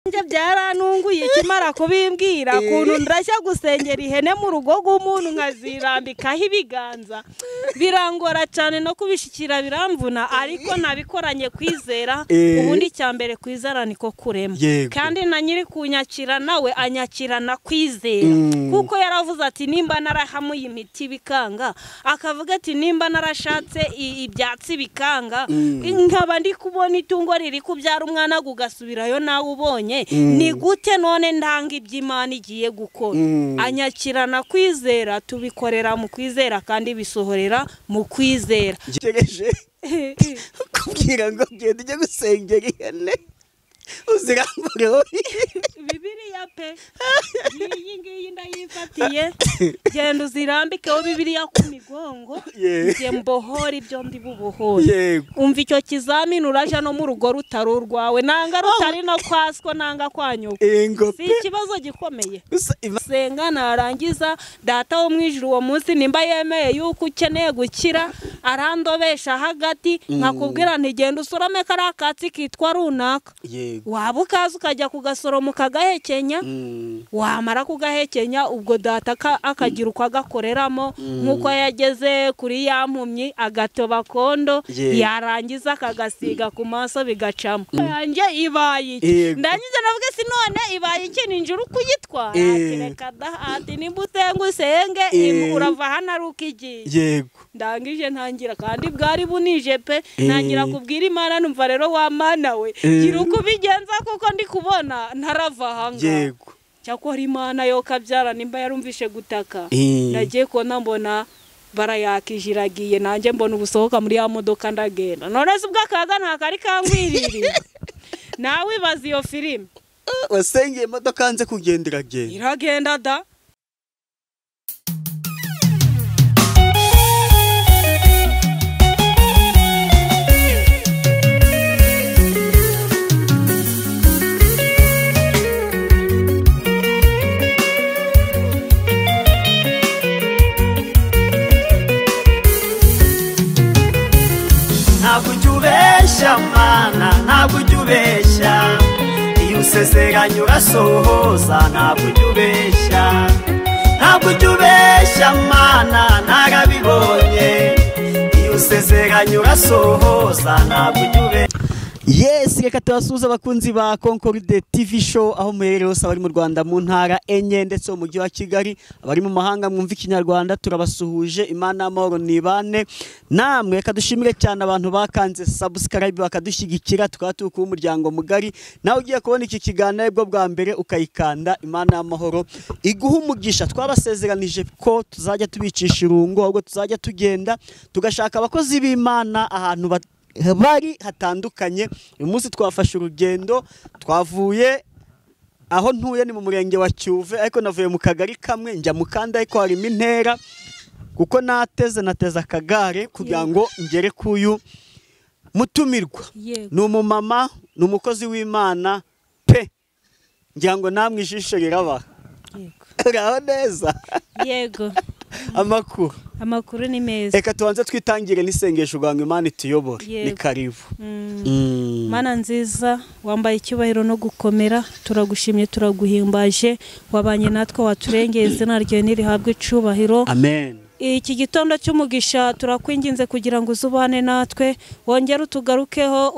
nje byaranunguye ikimara kubimbwira kuntu ndrashya gusengera ihene mu rugo rw'umuntu nkazirambikaho ibiganza birangora cyane no kubishikira biramvuna ariko nabikoranye kwizera ubundi cyambere kwizera niko kurema kandi na nyiri kunyakira nawe anyakirana kwizera kuko yaravuze ati nimba narahamuye imiti bikanga akavuga ati nimba narashatse ibyatsi bikanga nkaba ndi kubona itungo riri kubyara umwana gugasubirayo nawe ubonye ni gute none ndanga iby'Imana igiye gukora anyakirana kwizera tubikorera mu kwizera kandi bisohorera mu kwizera ngereje kubwira ngo gende ujye gusengera ihene uzirambureho Bibiliya pe iyi ngiyi ndayifatiye genda uzirambikeho Bibiliya ku migongo nge mbohora ibyo ndi bubohore umva icyo kizamini uraja no mu rugo rutari urwawe nanga rutari no kwaswa nanga kwanyuka si ikibazo gikomeye senga narangiza data wo mwijuru uwo munsi nimba yemeye yuko ukeneye gukira arandobesha hagati nkakubwira nti genda usorome karakatsi kitwa runaka waba ukaza ukajya kugasoromo kagahekenya wamara kugahekenya ubwo data akagira uko agakoreramo nkuko yageze kuri ya mpumyi agatoba kondo yarangiza akagasiga ku maso bigacamo yanjye ibaye ndangize navuga si none ibaye iki ninjuru kuyitwara ati reka da ati nimbutenga usenge urava hano ari ukigiye yego ndangije ntangira kandi bwari bunije pe ntangira kubwira Imana numva rero wa Mana we gira uko bigenza kuko ndi kubona ntarava hanga yego cyakora Imana yo kabyara nimba yarumvishe gutaka nagiye kona mbona barayakijiragiye nanjye mbona ubusohoka muri ya modoka ndagenda none se ubwakaga nta kari kangwiriri nawe bazi iyo filime wasengeye imodoka hanze kugendera iragenda da Mana ntabwo ujubeshya iyo usezeranye urasohoza ntabwo ujubeshya Mana narabibonye iyo usezeranye urasohoza ntabwo ujubeshya Yes, reka tubasuhuze abakunzi ba Concorde TV show aho muherereye hose abari mu Rwanda mu ntara enye ndetse mu mujyi wa Kigali abari mu mahanga mwumva ikinyarwanda turabasuhuje Imana amahoro nibane namwe reka dushimire cyane abantu bakanze subscribe bakadushyigikira tukatuka umuryango mugari nawe ugiye kubona iki kiganiro bwo bwa mbere ukayikanda Imana amahoro iguha umugisha twabasezeranije ko tuzajya tubicisha irungo ahubwo tuzajya tugenda tugashaka abakozi b'Imana ahantu bari hatandukanye uyu munsi twafashe urugendo twavuye aho ntuye ni mu murenge wa Cyuve ariko navuye mu kagari kamwe njya mu kandi ariko harimo intera kuko nateze akagare kugira ngo ngere kuyu mutumirwa ni umumama ni umukozi w'Imana pe ngira ngo namwe ijisho riraba uraho neza yego amakuru ni meza reka tubanze twitangire n'isengesho rwangu Imana ituyobora ni karibu Mana nziza wambaye icyubahiro no gukomera turagushimye turaguhimbaje wabanye natwe waturengeye izina ryawe nirihabwe icubahiro amen iki gitondo cy'umugisha turakwinginze kugira ngo uzubane natwe wongere utugarukeho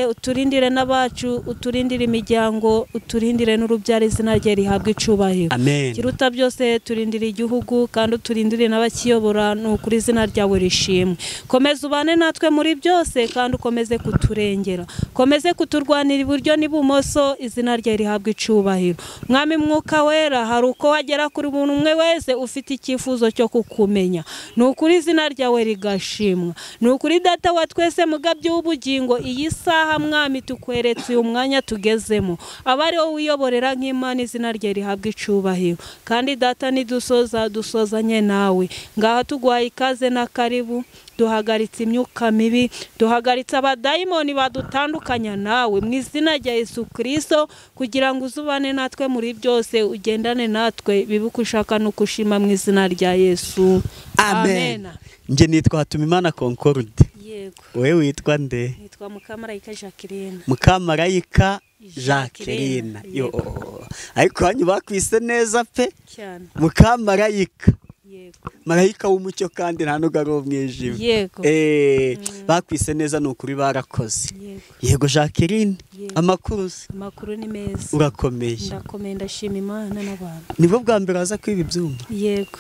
uturindire n'abacu uturindire imiryango uturindire n'urubyaro izina rye rihabwe icubahiro kiruta byose turindire igihugu kandi uturindire n'abakiyobora n'ukuri izina ryawe rishimwe komeza ubane natwe muri byose kandi ukomeze kuturengera komeze kuturwanira iburyo n'ibumoso izina rye rihabwe icubahiro mwami mwuka wera hari uko wagera kuri umuntu umwe wese ufite icyifuzo cyo kumenya nukuri izina ryawe rigashimwa nukuri data wa twese mugabye w'ubugingo iyi saha mwami tukweretse uyu mwanya tugezemo abari wowe uyoborera nk'Imana izina rye rihabwe icubahiro kandi data dusozanye nawe ngaha tugwaye ikaze na karibu duhagaritse imyuka mibi duhagaritse abadayimoni badutandukanya nawe mu izina rya Yesu Kristo kugira ngo uzubane natwe muri byose ugendane natwe bibuka ushaka no kushima mu izina rya Yesu amen nje nitwa Hatumimana Concorde yego. Wewe witwa nde? Nitwa Mukamarayika Jacqueline. Mukamarayika Jacqueline. Yo, ariko hanyu bakwise neza pe cyane. Mukamarayika. Yego. Marayika w'umucyo kandi nta nubwo ari umwijima. Yego. Bakwise neza n'ukuri barakoze. Yego. Yego Jacqueline. Amakuru ni meza. Urakomeye. Ndakomeye ndashima Imana n'abantu. Nibwo bwa mbere waza kwiba ibyuma? Yego.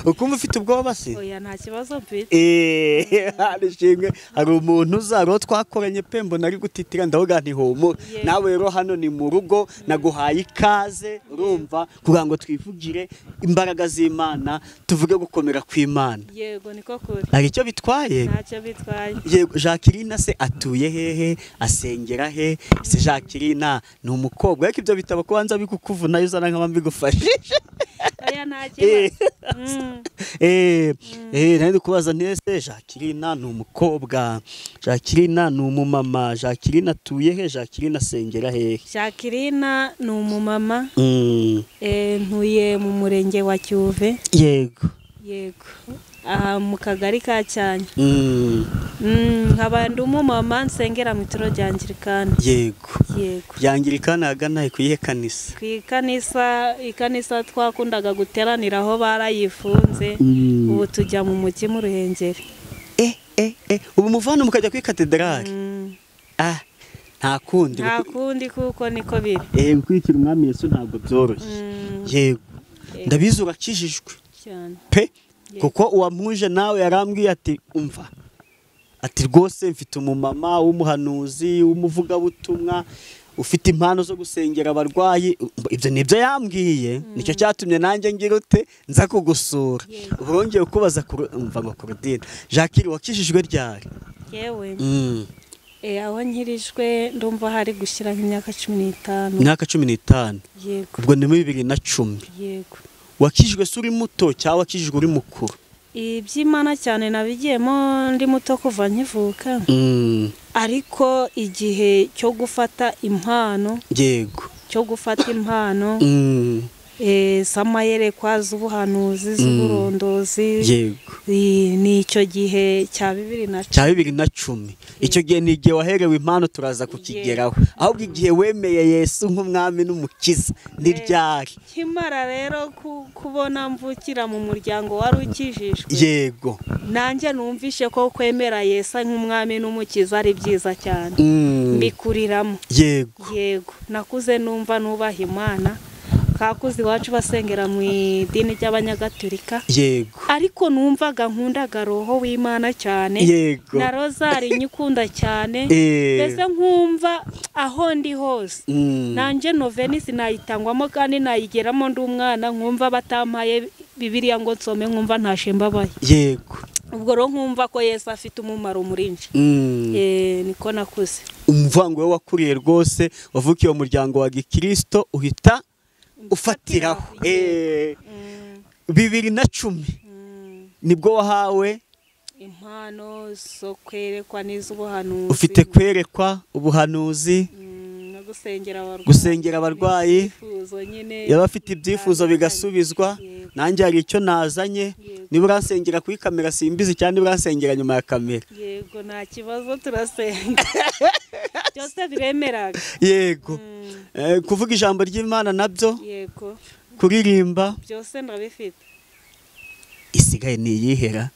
Ukumva ufite ubwoba se? Oya nta kibazo mfite. Arishimwe hari umuntu uzaro twakoranye pe mbona ari gutitira ndavuga nti homo nawe rero hano ni mu rugo naguhaye ikaze urumva kugira ngo twivugire imbaraga z'Imana tuvuge gukomera kw'Imana. Yego niko kuri. Ari icyo bitwaye? Ntacyo bitwaye. Yego Jacqueline se atuye hehe asengera he? Se Jacqueline ni umukobwa ariko ibyo bitabo kubanza bikukuvuna yuzana nk'abambigufashije. Aya nta kibazo. Nari kubaza nese Jacqueline ni umukobwa, Jacqueline ni umumama, Jacqueline atuye he, Jacqueline asengera he? Jacqueline ni umumama. Ntuye mu murenge wa Cyuve. Yego. Yego. Aha mu kagari ka Cyanya. Nkaba ndi umumama nsengera mu ituro rya Anglikani. Yego. Yego. Rya Anglikani agana kuyihe kanisa? Ikanisa twakundaga guteraniraho barayifunze. Ubu tujya mu mujyi mu Ruhengeri. Ubu muvana mukajya kuri katedrali? Nta kundi kuko niko biri. Gukurikira umwami Yesu ntabwo byoroshye. Yego. Ndabizi urakijijwe. Cyane. Pe kuko uwamuje nawe yarambwiye ati umva ati rwose mfite umumama w'umuhanuzi w'umuvugabutumwa ufite impano zo gusengera abarwayi. Ibyo nibyo yambwiye nicyo cyatumye nanjye ngira ute nza kugusura. Urongeye kubaza umva ngo Claudine Jacqueline wakijijwe ryari? Yewe aho nkirijwe ndumva hari gushyira nk'imyaka 15. Imyaka 15? Yego. Ubwo ni 2010. Yego. Wakijijwe se uri muto cyangwa wakijijwe uri mukuru? Iby'Imana cyane nabigiyemo ndi muto kuva nkivuka. Ariko igihe cyo gufata impano. Yego. Cyo gufata impano. Samayere z'ubuhanuzi z'uburondozi. Yego. Ni icyo gihe cya 2010. Icyo gihe ni igihe waherewe impano turaza kukigeraho. Ahubwo igihe wemeye Yesu nk'umwami n'umukiza ni ryari? Kimara rero kubona mvukira mu muryango wari ukijijwe. Yego. Nanjye numvishe ko kwemera Yesu nk'umwami n'umukiza ari byiza cyane. Mbikuriramo. Yego. Yego. Nakuze numva nubaha Imana. Kakuzi wacu basengera mu idini ry'Abanyagatolika. Yego. Ariko numvaga nkundaga roho w'Imana cyane. Yego. Na rozari nyikunda cyane. Mbese nkumva aho ndi hose. Nanje noveni sinayitangwamo kandi nayigeramo ndi umwana nkumva batampaye Bibiliya ngo nsome nkumva ntashembabaye. Yego. Ubwo ro nkumva ko Yesu afite umumaro murinje. Niko nakuze. Umvango we wakuriye rwose wavukiye mu muryango wa Gikristo uhita ufatiraho. 2010 nibwo wahawe impano zo kwerekwa n'iz'ubuhanuzi. Ufite kwerekwa ubuhanuzi no gusengera abarwayi. Yaba afite ibyifuzo bigasubizwa. Nanjye hari icyo nazanye niba uransengera kuri kamera simbizi cyane niba uransengera nyuma ya kamera. Yego nta kibazo turasenga. Byose biremeraga. Yego. Kuvuga ijambo ry'Imana nabyo? Yego. Kuririmba? Byose ndabifite. Isigaye ni iyihera?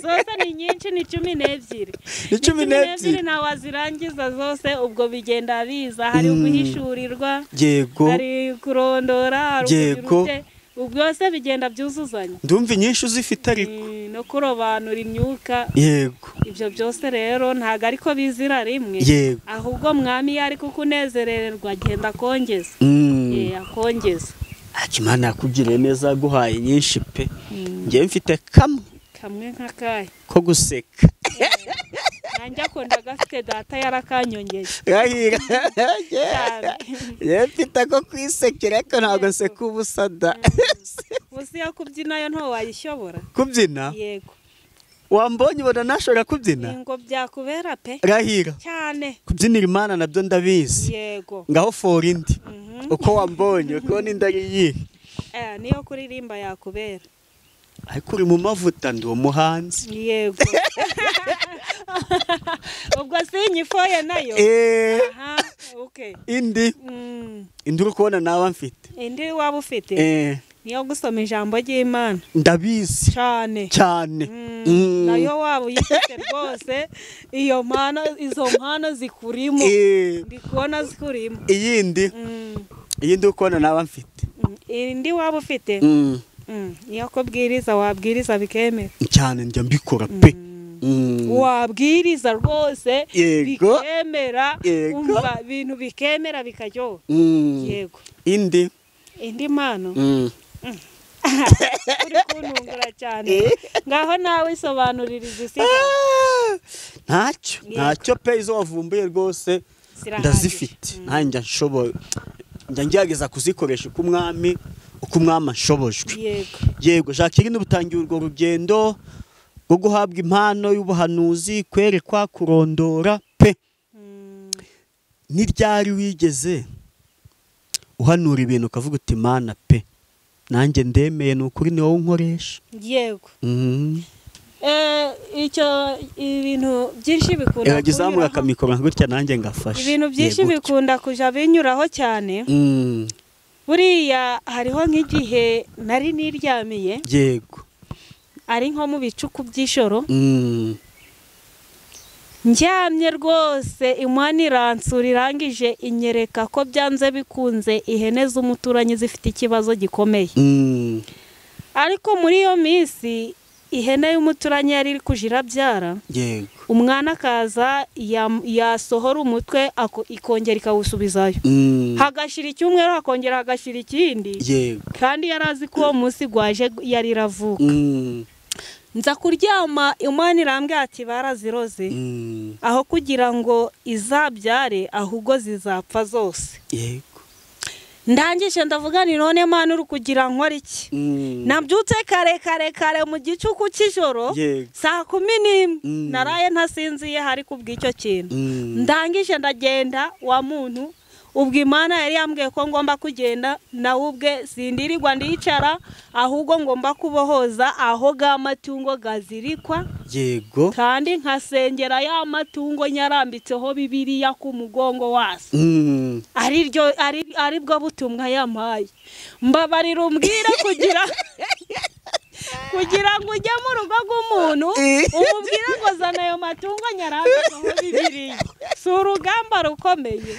Zose ni nyinshi ni 12. Ni 12 ntawazirangiza zose ubwo bigenda biza hari uguhishurirwa. Yego. Hari kurondora hari byose bigenda byuzuzanya. Ndumva inyinshi uzifite ariko no kurobanura imyuka. Yego. Ibyo byose rero ntago ariko bizira rimwe. Yego. Ahubwo mwami yari kukunezerererwa agenda akongeza. Akongeza. Akimana yakugiriye neza guhaye nyinshi pe. Ngiye mfite kamwe nk'akaye ko guseka. Nanjye akunda gafite data yarakanyongeye. Rahira. Mfite ko kwisekera ariko ntabwo nseka ubusada. Uzi yo kubyina yo nto wayishobora. Kubyina? Yego. Wambonye ubona nashobora kubyina? Ngo byakubera pe. Rahira. Cyane. Kubyinira Imana nabyo ndabizi. Yego. Ngaho forindi. Uko wambonye uko n'indari yihe? Niyo kuririmba yakubera. ariko uri mu mavuta ndi umuhanzi. Yego. Ubwo sinyifoye nayo. Aha, okay. Indi uri kubona nawe mfite. Indi waba ufite? Niyo gusoma ijambo ry'Imana. Ndabizi cyane. Nayo waba uyifite rwose, iyo mpano, izo mpano zikurimo. Ndi kubona zikurimo. Iyindi uri kubona nawe mfite. Indi waba ufite? Niyo kubwiriza, wabwiriza bikemera. Cyane njya mbikora pe. Wabwiriza rwose bikemera, umva ibintu bikemera bikaryoha. Yego. Indi mpano uri kuntungura cyane. Ngaho nawe isobanurira izisigaye. Ntacyo pe, izo wavumbuye rwose ndazifite. Nanjye nshoboye, njya ngerageza kuzikoresha uko umwami ashobojwe. Yego. Jacqueline, ubutangiye urwo rugendo rwo guhabwa impano y'ubuhanuzi, kwerekwa, kurondora pe. N'iryari wigeze uhanura ibintu ukavuga uti Mana pe, nanjye ndemeye, ni ukuri ni wowe unkoresha? Yego. Icyo ibintu byinshi bikunda kuzamura akamikoro gutya nanjye ngafasha. Ibintu byinshi bikunda kuja binyuraho cyane. Buriya hariho nk'igihe nari niryamiye. Yego. Ari nko mu bicuku by'ishoro. Njyamye rwose, Imana iransura, irangije inyereka ko byanze bikunze ihene z'umuturanyi zifite ikibazo gikomeye. Ariko muri iyo minsi ihene y'umuturanyi yari iri kujira byara. Yego. Umwana akaza yasohora umutwe ikongera ikawusubizayo. Hagashira icyumweru hakongera hagashira ikindi. Yego. Kandi yarazi ko uwo munsi gwaje yari iravuka. Nza kuryama, Imana irambwira ati baraziroze. Aho kugira ngo izabyare ahubwo zizapfa zose. Yego. Ndangije ndavuga ni none Mana uri kugira nkora iki? Nabyutse kare mu gicuku cy'ijoro saa 11 naraye ntasinziye hari kubw'icyo kintu. Ndangije ndagenda, wa muntu ubwo Imana yari yambwiye ko ngomba kugenda, nawe ubwe sindirirwa ndicara, ahubwo ngomba kubohoza aho gamatungo gazirikwa. Yego. Kandi nkasengera ya matungo nyarambitseho Bibiliya ku mugongo wase. Ari bwo butumwa yampaye. Mbabarira umbwira kugira ngo ujye mu rugo rw'umuntu umubwira ngo zana ayo matungo nyarambitseho Bibiliya. Si urugamba rukomeye.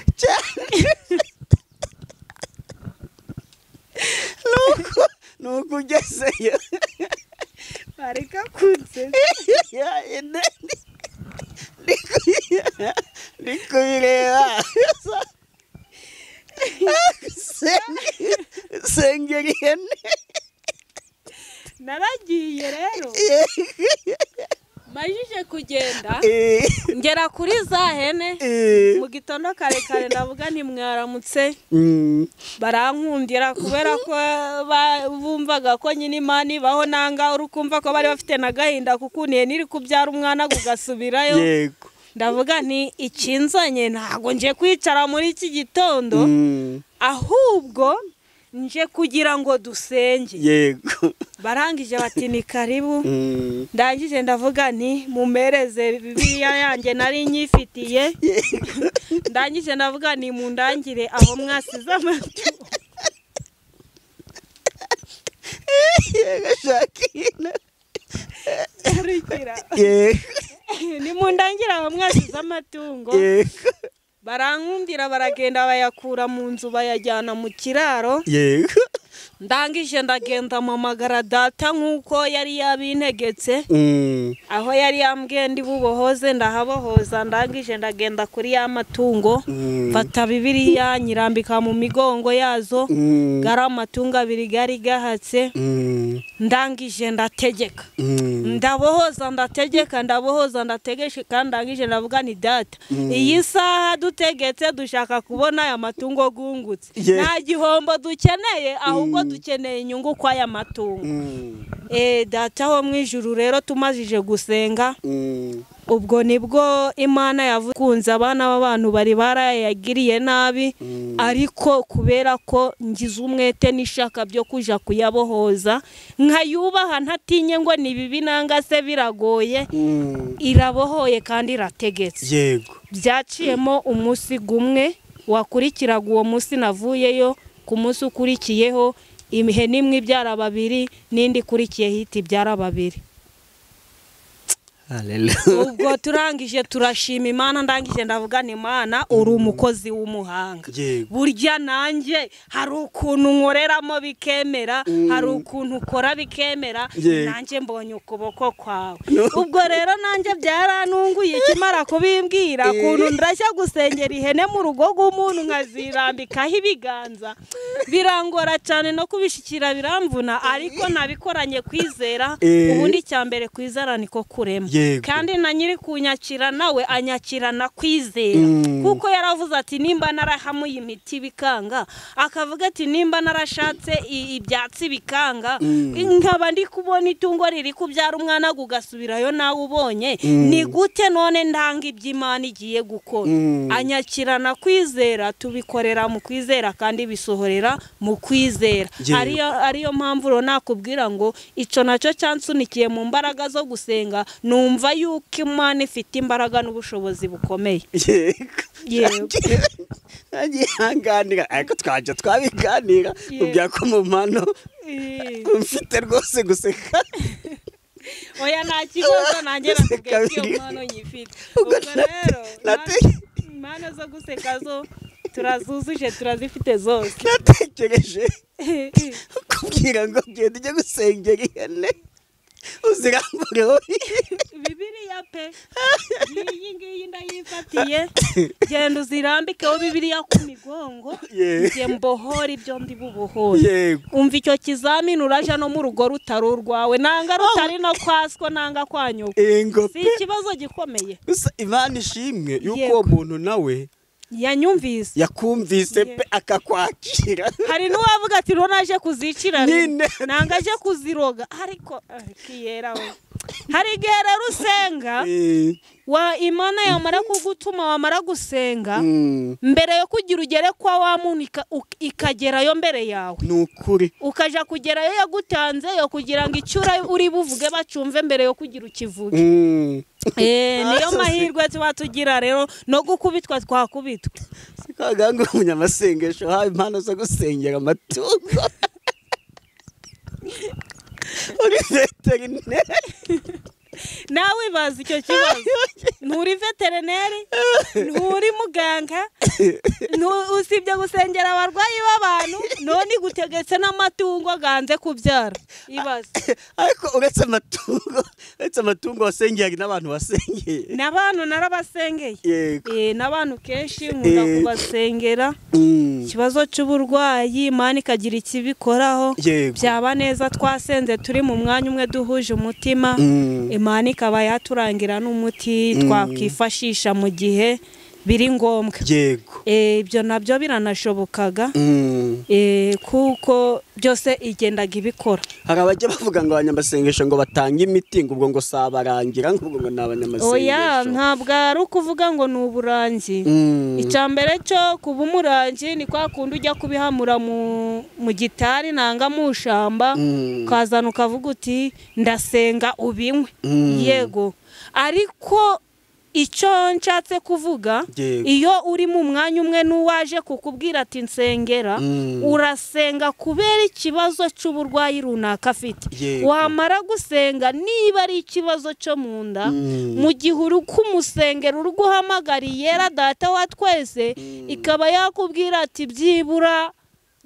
Nuko ugezeyo bareka kunse ndikubireba sengera ihene. Naragiye rero, majije kugenda ngera kuri za hene mu gitondo kare ndavuga nti mwaramutse. Barankundira kubera ko bumvaga ko nyine Imana ibaho, nanga urukumva ko bari bafite nagahinda kuko niri kubyara umwana gugasubirayo. Yego. Ndavuga nti ikinzanye ntago nje kwicara muri iki gitondo, ahubwo nje kugira ngo dusenge. Yego. Barangije bati ni karibu. Ndangije ndavuga nti mumereze Bibiliya yanjye nari nyifitiye. Ndangije ndavuga ni mundangire aho mwasize amatungo. Jacqueline. Ni mundangire aho mwasize amatungo. Barankundira baragenda bayakura mu nzu bayajyana mu kiraro. Yego. Ndangije ndagenda mpamagara data nk'uko yari yabintegetse. Aho yari yambwiye ndi bubohoze ndahabohoza. Ndangije ndagenda kuri ya matungo, mfata Bibiliya nyirambika mu migongo yazo. Gari amatungo abiri gari gahatse. Ndangije ndategeka. Ndabohoza ndategesha kandi ndangije ndavuga ni data, iyi saha dutegetse dushaka kubona aya matungo gungutse. Nta gihombo dukeneye, ahubwo dukeneye inyungu kwa aya matungo. Data ho mwijuru rero tumajije gusenga, ubwo nibwo Imana yavukunze abana b'abantu bari barayagiriye nabi ariko kubera ko ngize umwete n'ishaka byo kuja kuyabohoza nkayubaha ntatinye ngo ni bibi nanga se biragoye irabohoye kandi irategetse yego byaciyemo umunsi gumwe wakurikiraga uwo munsi navuyeyo ku munsi ukurikiyeho ihene imwe ibyara babiri n'indi ikurikiye hiti ibyara babiri. Ubwo turangije turashima Imana ndangije ndavuga ni Imana uri umukozi w'umuhanga burya nanjye hari ukuntu nkoreramo bikemera hari ukuntu ukora bikemera nanjye mbonye ukuboko kwawe ubwo rero nanjye byaranunguye kimara kubimbwira kuntu ndashya gusengera ihene mu rugo rw'umuntu nkazirambikaho ibiganza birangora cyane no kubishikira biramvuna ariko nabikoranye kwizera ubundi cyambere kwizera niko kurema kandi na nyiri kunyakira nawe anyakirana kwizera kuko yaravuze ati nimba narahamuye imiti bikanga akavuga ati nimba narashatse ibyatsi bikanga nkaba ndi kubona itungo riri kubyara umwana gugasubirayo nawe ubonye ni gute none ndanga iby'Imana igiye gukora anyakirana kwizera tubikorera mu kwizera kandi bisohorera mu kwizera ariyo mpamvu ro nakubwira ngo ico nacyo cyansunikiye mu mbaraga zo gusenga numva yuko Imana ifite imbaraga n'ubushobozi bukomeye yego nagihanganira ariko twaje twabiganira ubya ko mu mpano mfite rwose guseka oya nta kibazo nanjye nakubwiye iyo mpano nyifite ubwo rero impano zo guseka zo turazuzuje turazifite zose natekereje kubwira ngo genda ujye gusengera ihene uzirambureho Bibiliya pe iyi ngiyi ndayifatiye genda uzirambikeho Bibiliya ku migongo nge mbohora ibyo ndi bubohore umva icyo kizamini uraja no mu rugo rutari urwawe nanga rutari no kwaswa nanga kwanyuka si ikibazo gikomeye Imana ishimwe yuko uwo muntu nawe yanyumvise yakumvise pe akakwakira hari n'uwavuga ati naje kuzicira nangaje kuziroga ariko kiyera we hari igihe rero usenga wa Imana yamara kugutuma wamara gusenga mbere yo kugira ugere kwa wa muntu ikagerayo mbere yawe nukuri ukaja kugerayo yagutanze yo kugira ngo icyura uri buvuge bacumve mbere yo kugira ukivuge niyo mahirwe tuba tugira rero no gukubitwa twakubitwa sikaganga umunyamasengesho hawe impano zo gusengera amatungo uri veterineri nawe bazi icyo kibazo nturi veterineri nturi muganga usibye gusengera abarwayi b'abantu none gutegetse n'amatungo ganze kubyara ibaze ariko uretse amatungo wasengera n'abantu wasengeye n'abantu narabasengeye n'abantu kenshi nkunda kubasengera ikibazo cy'uburwayi Imana ikagira ikibikoraho byaba neza twasenze turi mu mwanya umwe duhuje umutima Imana ikaba yaturangira n'umuti twakwifashisha mu gihe biri ngombwa ibyo nabyo biranashobokaga kuko byose igendaga ibikora hari abajya bavuga ngo abanyamasengesho ngo batanga imiti ngo ubwo ngo sabarangira ngo ubwo ngo n'abanyamasengesho oya ntabwo ari ukuvuga ngo ni uburangi icyambere cyo kuba umurangi ni kwa kundi ujya kubihamura mu gitari nanga mu shamba ukazana ukavuga uti ndasenga ubinywe yego ariko icyo nshatse kuvuga iyo uri mu mwanya umwe n'uwaje kukubwira ati nsengera urasenga kubera ikibazo cy'uburwayi runaka afite wamara gusenga niba ari ikibazo cyo mu nda mu gihe uri kumusengera uri guhamagariye data wa twese ikaba yakubwira ati byibura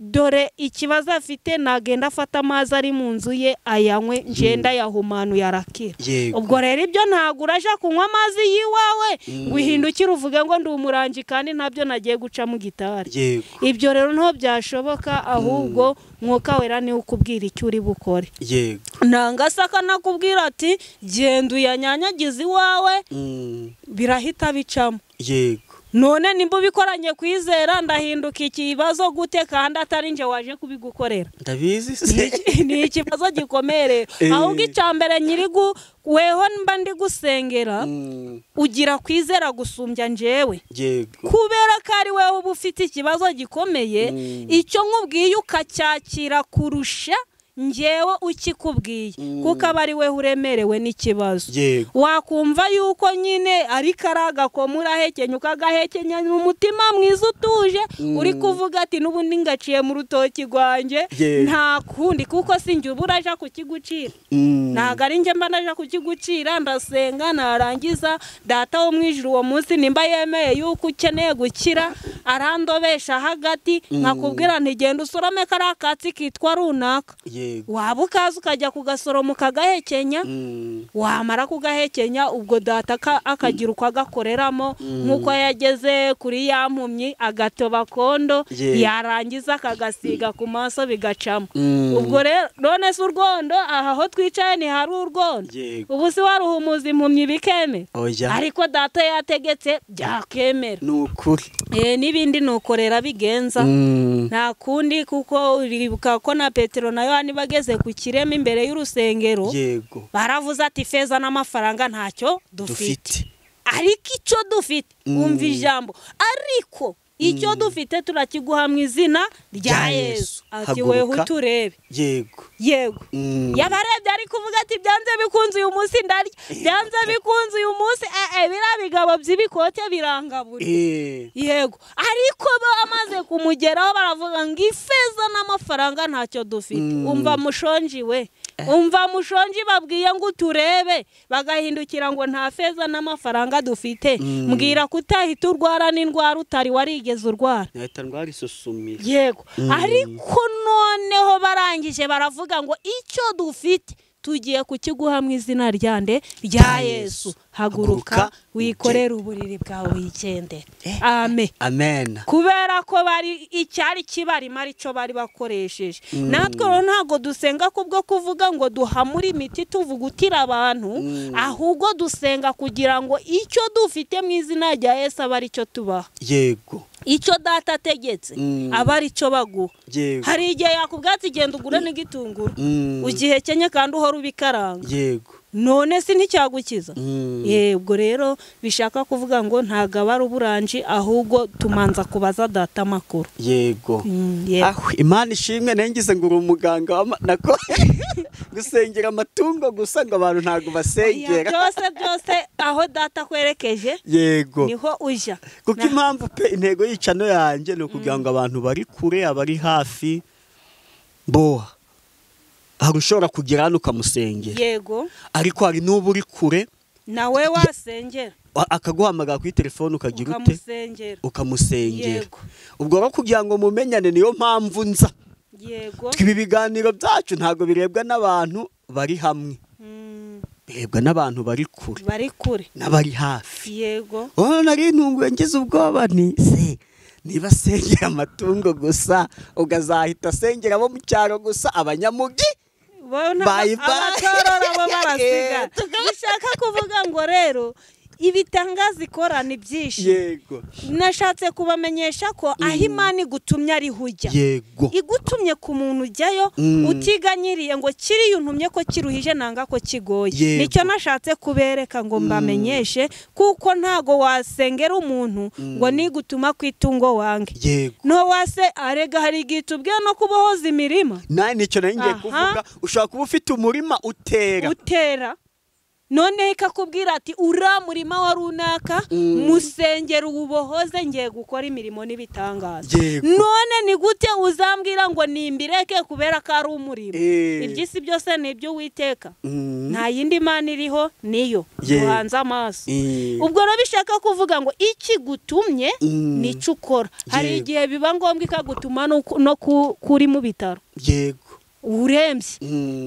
dore ikibazo afite nagenda afata amazi ari mu nzu ye ayanywe ngenda yahumanuye arakira ubwo rero ibyo ntabwo uraje kunywa amazi yiwawe ngo uhindukire uvuge ngo ndi umurangi kandi ntabyo nagiye guca mu gitari ibyo rero nto byashoboka ahubwo mwuka wera niwe ukubwira icyo uri bukore ntangasaka nakubwira ati genda uyanyanyagize iwawe birahita bicamo none nimba ubikoranye kwizera ndahinduka ikibazo gute kandi atari nje waje kubigukorera ndabizi se ni ikibazo gikomere ahubwo icambere nyirigu weho mba ndi gusengera ugira kwizera gusumbya njewe kubera ko ari wewe uba ufite ikibazo gikomeye icyo nkubwiye ukacyakira kurusha njewe ukikubwiye kuko abari we uremerewe n'ikibazo wakumva yuko nyine ari karaga ko murahekenya ukagahekenya mu mutima mwiza utuje uri kuvuga ati n'ubundi ngaciye mu rutoki rwanjye nta kundi kuko sinjye uburaje kukigucira ntago ari nje mba naje kukigucira ndasenga narangiza data wo mwijuru uwo munsi nimba yemeye yuko ukeneye gukira arandobesha hagati nkakubwira ntigenda usorome kariya katsi kitwa runaka waba ukaza ukajya kugasoromo ukagahekenya wamara kugahekenya ubwo data akagira uko agakoreramo nk'uko yageze kuri ya mpumyi agatoba kondo yarangiza akagasiga ku maso bigacamo ubwo rero none se urwondo aha ho twicaye ni hari urwondo ubu si waruhumuza impumyi bikeme ariko data yategetse byakemera nukuri n'ibindi nukorera bigenza nta kundi kuko uribuka ko na Petero na Yohani bageze ku kirema imbere y'urusengero baravuze ati feza n'amafaranga ntacyo dufite ariko icyo dufite umva ijambo ariko icyo dufite turakiguha mu izina rya Yesu ati wewe uturebe yego yabarebye ari kuvuga ati byanze bikunze uyu munsi ndarya byanze bikunze uyu munsi birabigabo by'ibikote birangabura yego ariko bamaze kumugeraho baravuga ngo ifeza n'amafaranga ntacyo dufite umva mushonji we umva mushonji babwiye ngo uturebe bagahindukira ngo nta feza n'amafaranga dufite mbwira kutahita urwara n'indwara utari warigeze urwara nahita ndwara isusumira yego ariko noneho barangije baravuga ngo icyo dufite tugiye kukiguha mu izina ryande rya Yesu haguruka wikorera uburiri bwawe wigendere amen kubera ko bari icyari kibarima arico bari bakoresheje natwe ntago dusenga kubwo kuvuga ngo duhamura imiti tuvugutira abantu ahubwo dusenga kugira ngo icyo dufite mu izina rya Yesu aba aricyo tubaha yego icyo data ategetse aba aricyo baguha hari igihe yakubwatsi genda ugure n'igitunguru ugihekenye kandi uhora ubikaranga yego none si nticyagukiza yego rero bishaka kuvuga ngo ntago aba uburanji ahubwo tumanza kubaza data makuru yego Imana ishimwe nengize ngo uri umuganga nako gusengera amatungo gusa ngo abantu ntago basengera byose aho data kwerekeje yego niho ujya kuko impamvu pe intego y'icano yanjye no kugira ngo abantu bari kure abari hafi boha hari ushobora kugira hano ukamusengera yego ariko hari n'ubu uri kure nawe wasengera akaguhamagara kuri telefone ukagira ute ukamusengera ubwo rero kugira ngo mumenyane niyo mpamvu nza yego ibi biganiro byacu ntago birebwa n'abantu bari hamwe birebwa n'abantu bari kure n'abari hafi yego nari ntunguye ngize ubwoba niba sengera amatungo gusa ugazahita asengera abo mu cyaro gusa abanyamugi abatorora bo barasiga bishaka kuvuga ngo rero ibitangaza ikora ni byinshi yego nashatse kubamenyesha ko aho Imana igutumye ari hujya yego igutumye ku muntu ujyayo utiganyiriye ngo kiri yuntumye ko kiruhije nanga ko kigoye nicyo nashatse kubereka ngo mbamenyeshe kuko ntago wasengera umuntu ngo nigutuma kwitungo wange yego no wase arega hari gitubwe no kubohoza imirima nicyo ngiye kuvuga ushaka kuba ufite umurima utera none ikakubwira ati ura murima wa runaka musengera ububohoze ngiye gukora imirimo n'ibitangaza none ni gute uzambwira ngo nimbireke kubera ko ari umurimo ibyisi byose nibyo witeka nta yindi Mana iriho niyo uhanze amaso ubwo rero bishaka kuvuga ngo iki gutumye nicyo ukora hari igihe biba ngombwa ikagutuma no kuri mu bitaro yego urembye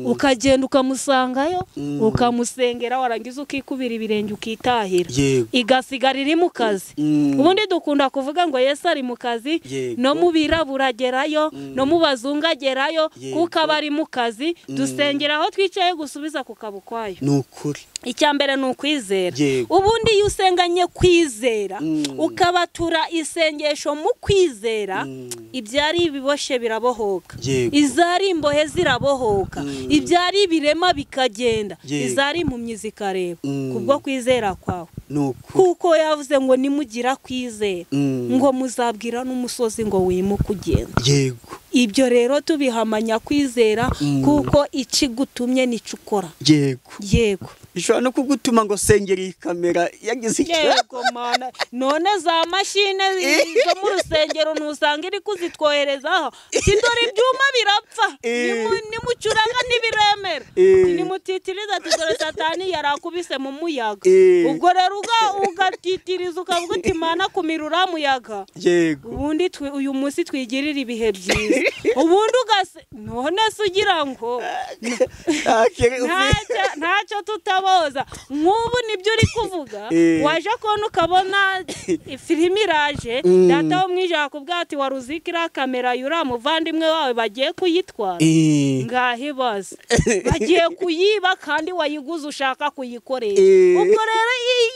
ukagenda ukamusangayo ukamusengera warangiza ukikubira ibirenge ukitahira igasigara iri mu kazi ubundi dukunda kuvuga ngo Yesu ari mu kazi no mu birabura agerayo no mu bazungu agerayo kuko aba ari mu kazi dusengera aho twicaye gusubiza ku kabukwayo nukuri icyambere ni ukwizera. Ubundi iyo usenganye kwizera ukabatura isengesho mu kwizera, ibyari ibiboshe birabohoka, izari imbohe zirabohoka, ibyari ibirema bikagenda, izari impumyi zikareba kubwo kwizera kwawe. Kuko yavuze ngo nimugira kwizera ngo muzabwira n'umusozi ngo wimuke ugenda. Ibyo rero tubihamanya kwizera kuko ikigutumye nico ukora. Yego bishobora no kugutuma ngo sengera iyi kamera yagize icyo. Yego mana, none za mashine zo mu rusengero ntusanga iri kuzitwoherezaho, tidore ibyuma birapfa, nimucuranga ntibiremera, nimutitiriza tidore satani yarakubise mu muyaga. Ubwo rero ugatitiriza ukavuga uti mana kumirura muyaga. Ubundi uyu munsi twigirira ibihe byiza, ubundi none se ugira ngo ntacyo tutaboza. Nk'ubu nibyo uri kuvuga, waje kubona ukabona filimi iraje, data wo mwijaka kubwati waruzikira kamera yura muvandimwe wawe bagiye kuyitwara, ngahibaza bagiye kuyiba kandi wayiguze ushaka kuyikoresha. Ubwo rero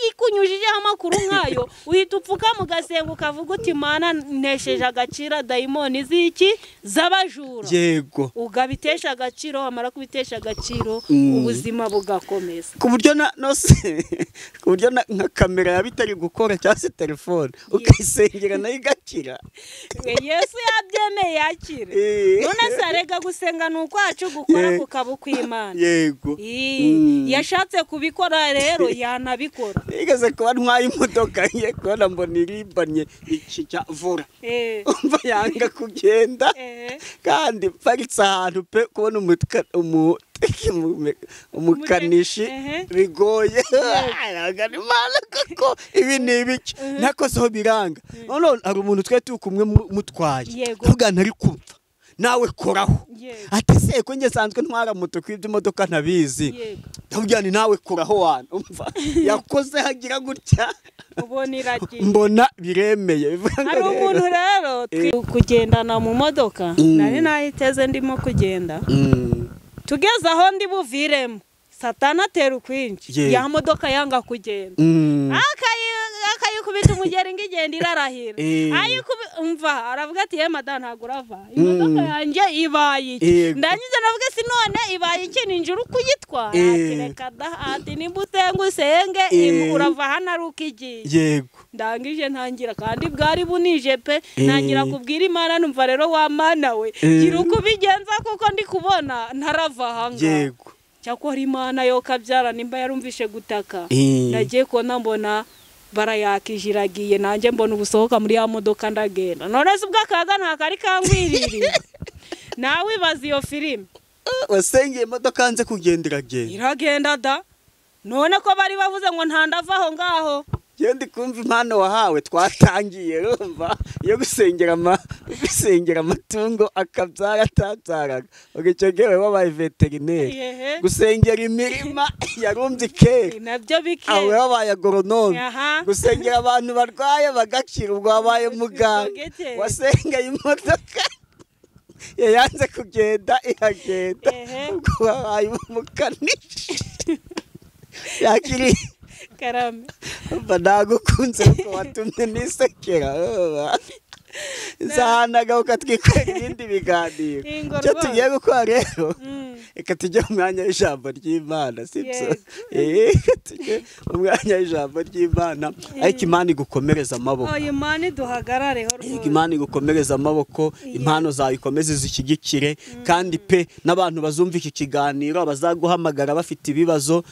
ikunyujije amakuru nkayo uhita upfuka mu gasenga ukavuga uti mana ntesheje agaciro dayimoni ziki z'abajura. Ugabitesha agaciro, amara kubitesha agaciro ubuzima bugakomeza. Ku buryo nka kamera yabitari gukora cyangwa se telefone ukayisengera nayo igakira. Yesu yabyemeye yakira. None se arega gusenga n'ukwacu gukora kukaba ukw'Imana. Yashatse kubikora rero yanabikora. Igeze kuba ntwaye imodoka ye kubona mbona iribanye iki cya vura, umva yanga kugenda kandi paritse ahantu pe kubona umukanishi bigoye. Imana koko ibi ni ibiki nakozeho biranga. None hari umuntu twe tukumwe mutwaye vuga ntari kumva nawe koraho, ati se ko nge sanzwe ntwara moto kw'ibyo imodoka ntabizi, ndabwira ni nawe koraho wana, umva yakoze hagira gutya mbona biremeye. Hari umuntu rero kugendana mu modoka, nari nahiteze ndimo kugenda, tugeze aho ndi buviremo satana atera ukwinshi, ya modoka yanga kugenda, akayikubita umugeri ngigenda irarahira, umva aravuga ati ye madana ntago urava, imodoka yanjye ibaye iki? Ndangize navuga si none ibaye iki ninjira kuyitwara? Ati reka da, ati nimbutenga usenge urava hano ari ukigiye. Ndangije ntangira kandi bwari bunije pe, ntangira kubwira Imana numva rero wa Mana we gira uko ubigenza kuko ndi kubona ntarava hanga. Cyakora Imana yo kabyara nimba yarumvishe gutaka, nagiye kubona mbona barayakijiragiye, nanjye mbona ubusohoka muri ya modoka ndagenda. None se ubwakaga nta kari kangwiririye. Nawe ibaza iyo filime wasengeye imodoka hanze kugendera iragenda da, none ko bari bavuze ngo ntandava aho ngaho. Ndi kumva impano wahawe twatangiye rumva yo gusengera amatungo akabyara atabyaraga, ugicegewe wabaye veterineri, gusengera imirima yarumvye kera nabyo bike, aho wabaye agoronome, gusengera abantu barwaye bagakira ubwo wabaye muganga, wasengeye imodoka yanze kugenda iragenda ubwo wabaye umukanishi yakiri karame. Banagukunze ko watumye nisekera zahanaga ukatwikorera ibindi biganiro. Cyo tugiye gukora rero, reka tujye mu mwanya w'ijambo ry'Imana, sibyo? Tujye mu mwanya w'ijambo ry'Imana, ariko Imana igukomereza amaboko. Imana duhagarareho rwose. Imana igukomereza amaboko, impano zawe ikomeze zishyigikire, kandi pe n'abantu bazumva iki kiganiro abazaguhamagara bafite ibibazo,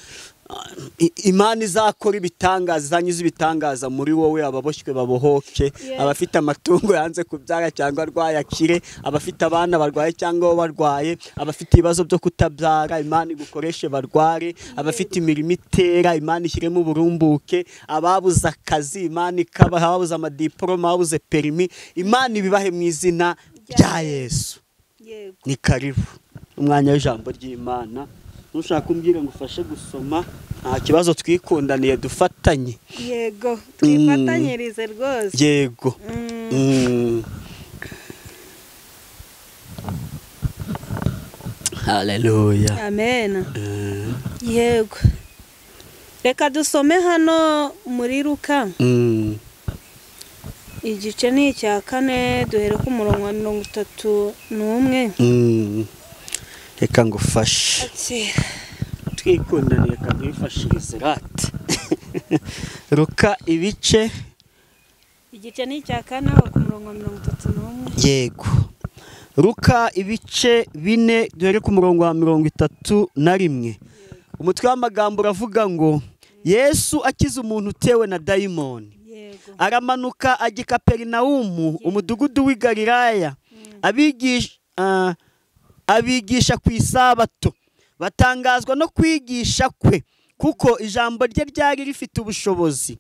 Imana izakora ibitangaza, izanyuze ibitangaza muri wowe, ababoshywe babohoke, abafite amatungo yanze kubyara cyangwa arwaye akire, abafite abana barwaye cyangwa barwaye, abafite ibibazo byo kutabyara Imana igukoreshe barware, abafite imirimo itera Imana ishyiremo uburumbuke, ababuze akazi Imana ikabaha, ababuze amadiploma, ababuze perimi Imana ibibahe mu izina rya Yesu. Ni karibu umwanya w'ijambo ry'Imana. Nushaka umbwire ngo ufashe gusoma, nta kibazo, twikundaniye dufatanye. Yego twifatanyirize rwose. Yego. Haleluya. Amen. Yego. reka dusome hano muri Luka igice ni icya 4 duhere ku murongo wa 31. Reka ngufashe twikundane, reka twifashirize rate. Luka ibice igice ni icya 4 ku murongo wa 31. Yego. Luka ibice 4 duhere ku murongo wa 31. Umutwe w'amagambo uravuga ngo Yesu akiza umuntu utewe na dayimoni. Aramanuka ajya i Kaperinawumu, umudugudu w'i Galilaya, abigisha ku isabato. Batangazwa no kwigisha kwe, kuko ijambo rye ryari rifite ubushobozi.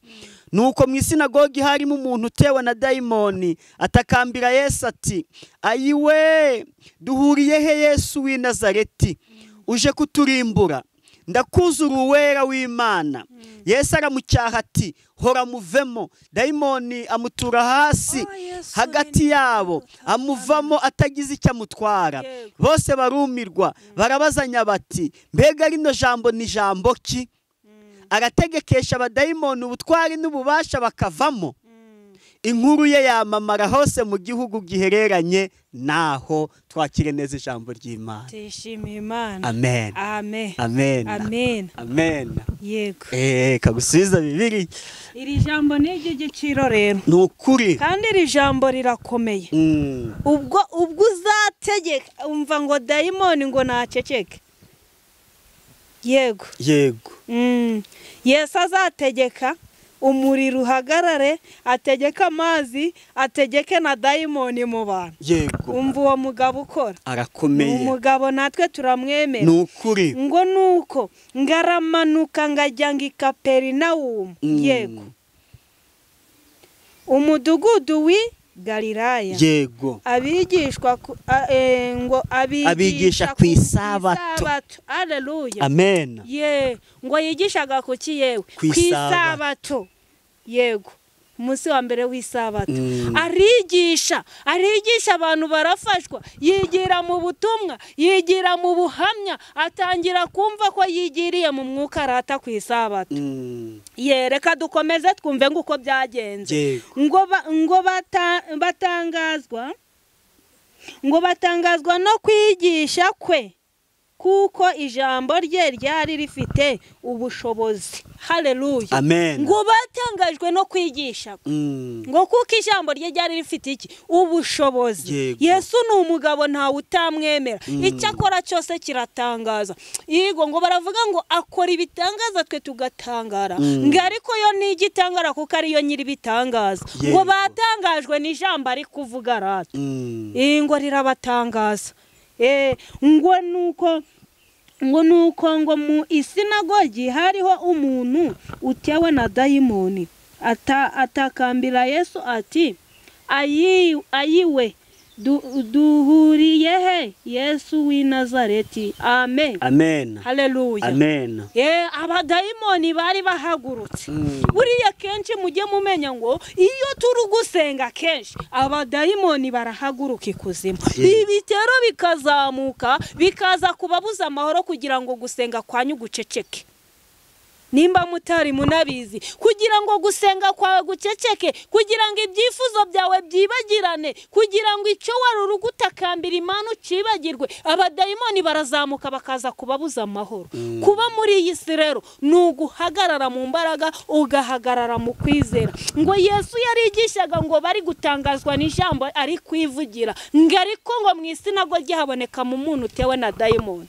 Nuko mu isinagogi harimo umuntu utewe na dayimoni, atakambira Yesu ati, ayiwe, duhuriye he Yesu w'i Nazareti? Uje kuturimbura? Ndakuzura uwera w'Imana. Yesu aramucyaha ati, hora muvemo. Dayimoni amutura hasi hagati yabo, amuvamo atagize icyo amutwara. Bose barumirwa, barabazanya bati, mbega rino jambo ni jambo ki? Arategekesha abadayimoni ubutwari n'ububasha bakavamo. Inkuru ye yamamara hose mu gihugu gihereranye naho. Twakire neza ijambo ry'Imana. Tishimiye Imana. Amen. Amen. Amen. Amen. Amen. Yego. Kagusubiza bibiri. Iri jambo ni iry'igiciro rero. Nukuri. Kandi iri jambo rirakomeye. Ubwo uzategeka umva ngo dayimoni ngo naceceke. Yego. Yego. Yesu azategeka umuriro uhagarare, ategeka amazi, ategeke na dayimoni mu bantu. Yego. Umva uwo mugabo ukora. Arakomeye. Umugabo natwe turamwemera. Nukuri. Ngo nuko ngaramanuka ngajya i Kaperinawumu. Yego. Umudugudu w'i Galilaya. Yego. Abigishwa ngo abigisha ku isabato. Haleluya. Amen. Ngo yigishaga ku kiyewe ku isabato. Yego. Umunsi wa mbere w'isabato. Arigisha abantu barafashwa, yigira mu butumwa, yigira mu buhamya, atangira kumva ko yigiriye mu mwuka arata ku isabato. Reka dukomeze twumve nguko byagenze. Ngo batangazwa no kwigisha kwe, kuko ijambo rye ryari rifite ubushobozi. Haleluya. Amen. Ngo batangajwe no kwigisha ngo kuko ijambo rye ryari rifite iki? Ubushobozi. Yesu ni umugabo ntawe utamwemera. Icyo akora cyose kiratangaza. Yego, ngo baravuga ngo akora ibitangaza twe tugatangara. Ngo ariko yo ni igitangara kuko ari yo nyiri bitangaza. Ngo batangajwe n'ijambo ari kuvuga rata. Ngo rirabatangaza. Ngo mu isinagogi hariho umuntu utewe na dayimoni, atakambira Yesu ati, ayiwe, duhuriye he Yesu w'i Nazareti? Amen. Amen. Haleluya. Amen. Abadayimoni bari bahagurutse. Buriya kenshi mujye mumenya ngo iyo turi gusenga kenshi abadayimoni barahaguruka ikuzimu. Ibitero bikazamuka bikaza kubabuza amahoro kugira ngo gusenga kwanyu guceceke. Nimba mutari munabizi, kugira ngo gusenga kwawe guceceke, kugira ngo ibyifuzo byawe byibagirane, kugira ngo icyo wari urugutakambira Imana ukibagirwe, abadayimoni barazamuka bakaza kubabuza amahoro. Kuba muri iyi si rero ni uguhagarara mu mbaraga, ugahagarara mu kwizera. Ngo Yesu yarigishaga ngo bari gutangazwa n'ijambo ari kwivugira, ngo ariko ngo mu isinagogi haboneka mu muntu utewe na dayimoni.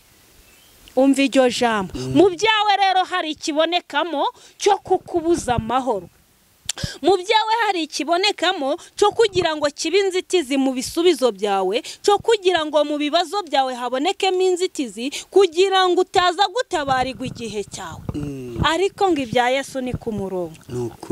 Umva iryo jambo. Mu byawe rero hari ikibonekamo cyo kukubuza amahoro. Mu byawe hari ikibonekamo cyo kugira ngo kibe inzitizi mu bisubizo byawe, cyo kugira ngo mu bibazo byawe habonekemo inzitizi, kugira ngo utaza gutabarirwa igihe cyawe. Ariko ngo ibya Yesu ni ku murongo.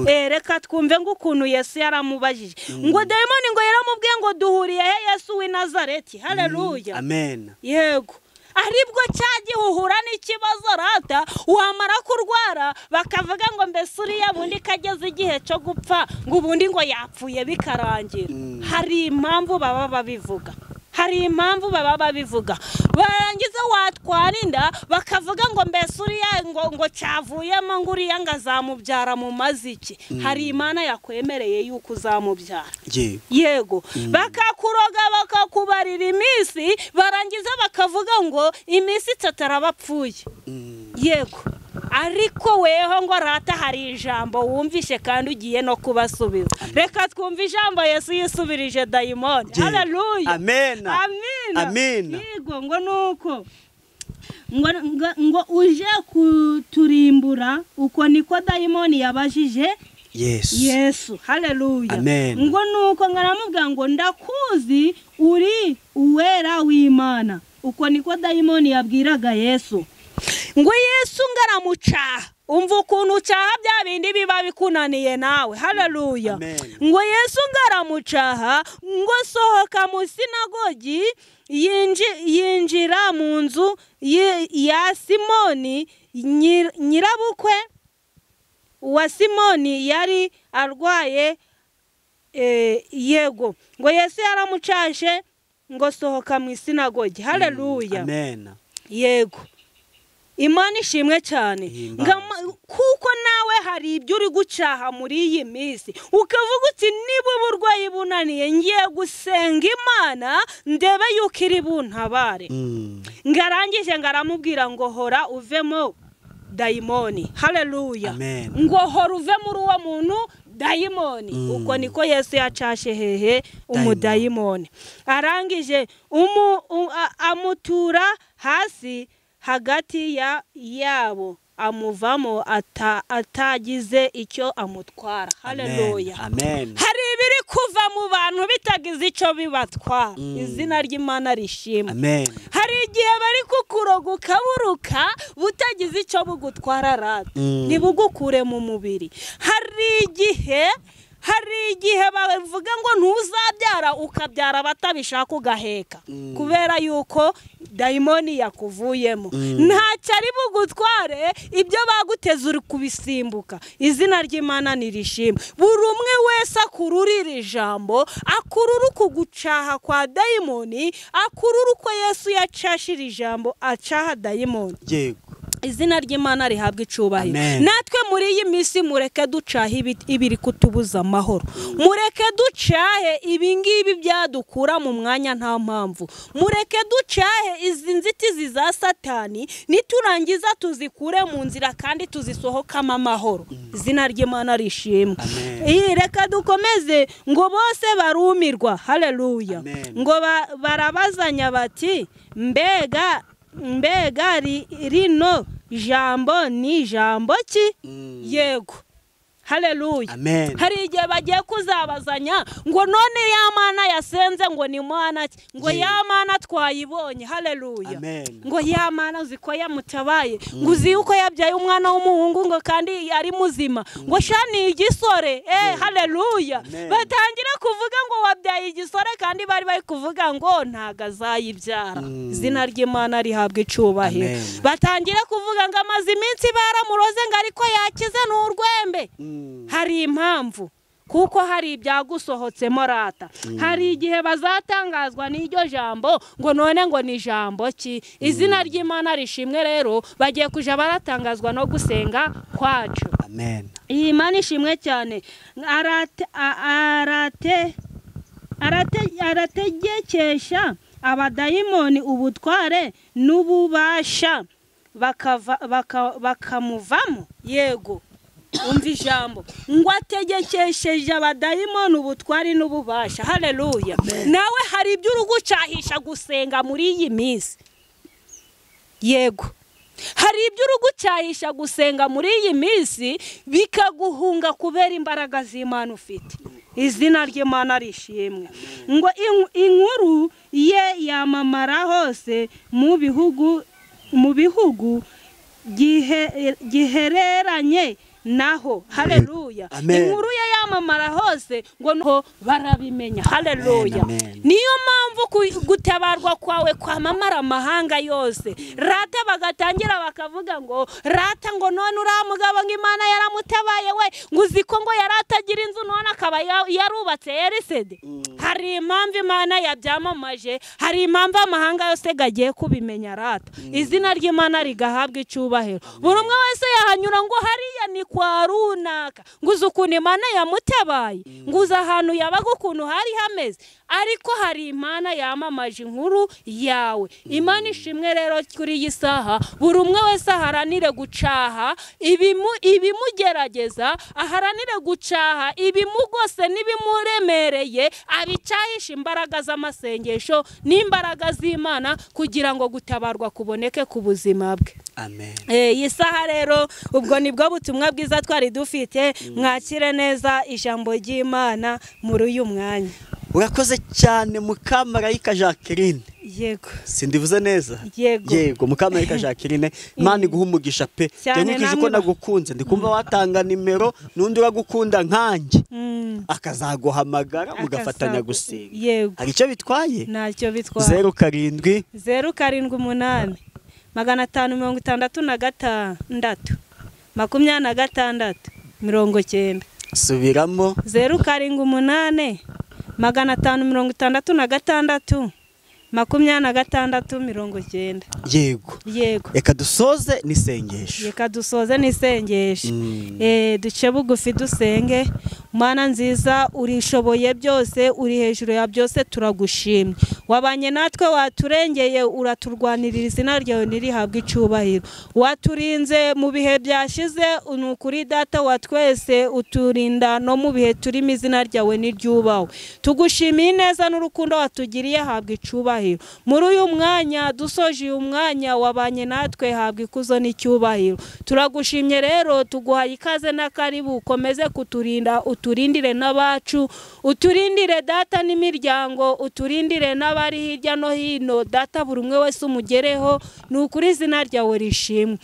Reka twumve ngo ukuntu Yesu yaramubajije. Ngo dayimoni ngo yaramubwiye ngo duhuriye he Yesu w'i Nazareti? Haleluya. Amen. Yego. Aribwo cyagihuhura n'ikibazo rata, wamara kurwara bakavuga ngo mbese uriya bundi kageze igihe cyo gupfa, ngo ubundi ngo yapfuye bikarangira. Hari impamvu baba babivuga. hari impamvu baba babivuga barangiza watwarinda bakavuga ngo mbese uriya ngo cyavuyemo ngo uriya ngazamubyara mu maziki hari Imana yakwemereye yuko uzamubyara yego bakakuroga bakakubarira iminsi barangiza bakavuga ngo iminsi 3 arabapfuye yego ariko weho ngo rata hari ijambo wumvishe kandi ugiye no kubasubiza reka twumve ijambo Yesu yisubirije dayimoni haleluya amen amen yego ngo nuko ngo uje kuturimbura uko niko dayimoni yabajije Yesu haleluya ngo nuko ngaramubwira ngo ndakuzi uri uwera w'Imana uko niko dayimoni yabwiraga Yesu ngo Yesu ngaramucaha umva ukuntu ucaha bya bindi biba bikunaniye nawe haleluya ngo Yesu ngaramucaha ngo sohoka mu sinagogi yinjira mu nzu ya Simoni nyirabukwe wa Simoni yari arwaye yego ngo Yesu yaramucashe ngo sohoka mu sinagogi haleluya yego Imana ishimwe cyane kuko nawe hari ibyo uri gucaha muri iyi minsi ukavuga uti niba uburwayi bunaniye ngiye gusenga Imana ndebe yuko iri buntabare ngarangije ngaramubwira ngo hora uvemo dayimoni haleluya ngo hora uve muri uwo muntu dayimoni uko niko Yesu yacashe hehe umudayimoni arangije amutura hasi hagati yabo amuvamo atagize icyo amutwara haleluya hari ibiri kuva mu bantu bitagize icyo bibatwara izina ry'Imana rishimwe hari igihe bari kukuroga ukaburuka butagize icyo bugutwara rata ntibugukure mu mubiri hari igihe bavuga ngo ntuzabyara ukabyara batabishaka ugaheka kubera yuko dayimoni yakuvuyemo ntacyo ari bugutware ibyo baguteze uri kubisimbuka izina ry'Imana nirishimwe buri umwe wese akururira ijambo akururu kugucaha kwa dayimoni akururu ko Yesu yacashira ijambo acaha dayimoni yego izina ry'Imana rihabwa icubahiro natwe muri iyi minsi mureke ducahe ibiri kutubuza amahoro mureke ducahe ibingibi byadukura mu mwanya nta mpamvu mureke ducahe izi nzitizi za Satani niturangiza tuzikure mu nzira kandi tuzisohokamo amahoro izina ry'Imana rishimwe reka dukomeze ngo bose barumirwa haleluya ngo barabazanya bati mbega rino jambo ni jambo ki yego haleluya hari igihe bagiye kuzabazanya ngo none ya Mana yasenze ngo ni mwana ngo ya Mana twayibonye haleluya ngo ya Mana uziko yamutabaye ngo uzi uko yabyaye umwana w'umuhungu ngo kandi ari muzima ngo shani igisore haleluya batangira kuvuga ngo wabyaye igisore kandi bari kuvuga ngo ntaga azayibyara izina ry'Imana rihabwa icubahiro batangira kuvuga ngo amazi iminsi baramuroze ngo ariko yakize n'urwembe hari impamvu kuko hari ibyagusohotsemo rata hari igihe bazatangazwa n'iryo jambo ngo none ngo ni jambo ki izina ry'Imana rishimwe rero bagiye kuja baratangazwa no gusenga kwacu Imana ishimwe cyane arategekesha abadayimoni ubutware n'ububasha bakamuvamo yego umva ijambo ngo ategekesheje abadayimoni ubutwari n'ububasha haleluya nawe hari ibyo urugucahisha gusenga muri iyi minsi yego hari ibyo urugucahisha gusenga muri iyi minsi bikaguhunga kubera imbaraga z'Imana ufite izina ry'Imana rishimwe ngo inkuru ye yamamara hose mu bihugu gihereranye naho haleluya inkuru ye yamamara hose ngo no barabimenya haleluya niyo mpamvu mpamvu gutabarwa kwawe kwamamara amahanga yose. Rata bagatangira bakavuga ngo rata ngo none uriya mugabo ngo Imana yaramutabaye we, ngo uziko ngo yaratagira inzu none akaba yarubatse Elisede. Hari impamvu Imana yabyamamaje, hari impamvu amahanga yose gagiye kubimenya rata. Izina ry'Imana rigahabwa icyubahiro. Buri umwe wese yahanyura ngo hariya ni kwa runaka, ngo uzi ukuntu Imana yamutabaye, ngo uzi ahantu yabaga ukuntu hari hameze. Ariko hari Imana yamamaje inkuru yawe. Imana ishimwe rero kuri iyi saha, buri umwe wese aharanire gucaha ibimugerageza, aharanire gucaha ibimugose n'ibimuremereye, abicahisha imbaraga z'amasengesho n'imbaraga z'Imana kugira ngo gutabarwa kuboneke ku buzima bwe. Amen. Iyi saha rero ubwo nibwo butumwa bwiza twari dufite. Mwakire neza ijambo ry'Imana muri uyu mwanya. Urakoze cyane Mukamarayika Jacqueline. Yego. Sindivuze neza? Yego. Mukamarayika Jacqueline, Imana iguha umugisha pe. Ndengukije ko nagukunze, ndikumva watanga nimero n'undi uragukunda nkanjye. Akazaguhamagara mugafatanya gusenga. Yego. Hari icyo bitwaye? Ntacyo bitwaye. 07 078 566 26 90. Subiramo. 078 566 26 Yego. Reka dusoze n'isengesho. Duce bugufi dusenge. Mana nziza, urishoboye byose, uri hejuru ya byose, turagushimye. Wabanye natwe, waturengeye, uraturwanirira, izina ryawe nirihabwe icyubahiro. Waturinze mu bihe byashize, ukuri Data wa twese, uturinda no mu bihe turimo, izina ryawe niryubahwe. Tugushimiye neza n'urukundo watugiriye, habwe icyubahiro. Muri uyu mwanya dusoje uyu mwanya, wabanye natwe, habwe ikuzo n'icyubahiro. Turagushimye rero, tuguhaye ikaze n'akaribu, ukomeze kuturinda, uturindire n'abacu, uturindire Data n'imiryango, uturindire n'abari hirya no hino. Data buri umwe wese umugereho, ni ukuri izina ryawe rishimwe.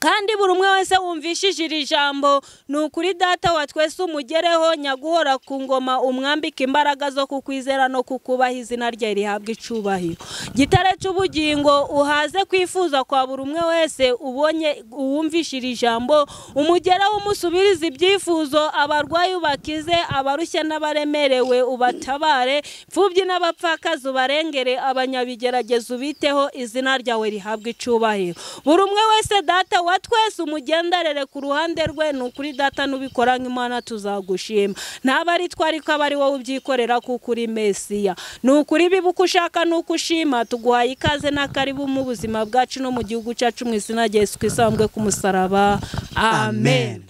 Kandi buri umwe wese wumvishije iri jambo, ni ukuri Data wa twese umugereho, nyaguhora ku ngoma, umwambika imbaraga zo kukwizera no kukubaha, izina ryawe rihabwe icyubahiro. Gitare cy'ubugingo, uhaze kwifuza kwa buri umwe wese ubonye uwumvishije iri jambo, umugereho umusubiriza ibyifuzo, abarwayi ubakize, abarushye n'abaremerewe ubatabare, imfubyi n'abapfakazi ubarengere, abanyabigeragezo ubiteho, izina ryawe rihabwe icyubahiro. Buri umwe wese Data wa twese umugenderere ku ruhande rwe, ni ukuri Data nubikora nk'Imana tuzagushima. Ntabari twari ko abari wowe ubyikorera kuko uri Mesiya. Ni ukuri bibuka ushaka nuko ushima. Tuguhaye ikaze n'akaribu mu buzima bwacu no mu gihugu cyacu, mu izina rya Yesu Kristo wambwe ku musaraba. Amen.